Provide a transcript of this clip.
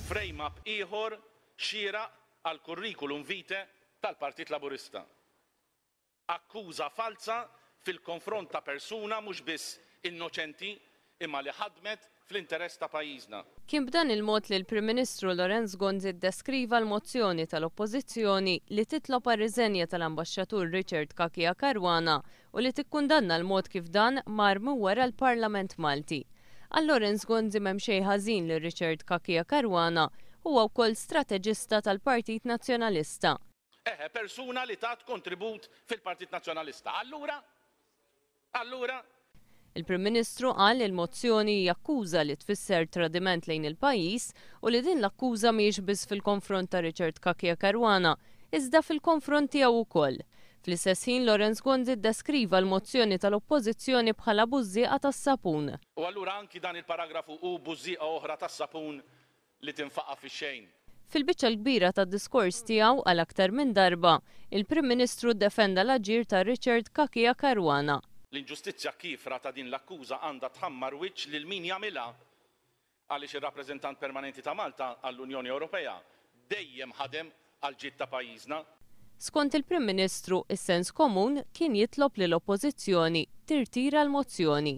frame up ieħor xieraq għal kurrikulum vitae tal-Partit Laburista. Akkuża falsa fil-konfront ta' persuna mhux biss innoċenti imma li ħadmet fl-interess ta' pajjiżna. Kien b'dan il-mod li l-Prim Ministru Lorenz Gonzi ddeskriva l-mozzjoni tal-Oppożizzjoni li titlob għar-riżenja tal-Ambaxxatur Richard Kakia Caruana u li tikkundanna l-mod kif dan mar wara l-Parlament Malti. Għal Lorenz Gonzi m'hemm xejn ħażin li Richard Kakia Caruana huwa wkoll strateġista tal-Partit Nazzjonalista. Persuna li tat kontribut fil-Partit Nazzjonalista. Allura Il-Prim Ministru qal il-mozzjoni jakkuża li tfisser tradiment lejn il-pajjiż u li din l-akkuża mhijiex biss fil-konfront ta' Richard Kakia Caruana, iżda fil-konfront tiegħu wkoll. Fl-istess ħin Lorenz Gonzi ddeskriva l-mozzjoni tal-Oppożizzjoni bħala bużżieqa tas-sapun. U allura anki dan il-paragrafu hu bużżieqa oħra tas-sapun li tinfaqa' fix-xejn. Fil-biċċa l-kbira tad-diskors tiegħu għal aktar minn darba, il-Prim Ministru ddefenda l-aġir ta' Richard Kakia Caruana. L-inġustizzja kifra ta' din l-akkuża għandha tħammar wiċċ lil min jagħmilha għaliex ir-rappreżentant permanenti ta' Malta għall-Unjoni Ewropea dejjem ħadem għal ġid ta' pajjiżna. Skont il-Prim Ministru, is-sens komun kien jitlob lill-Oppożizzjoni tirtira l-mozzjoni.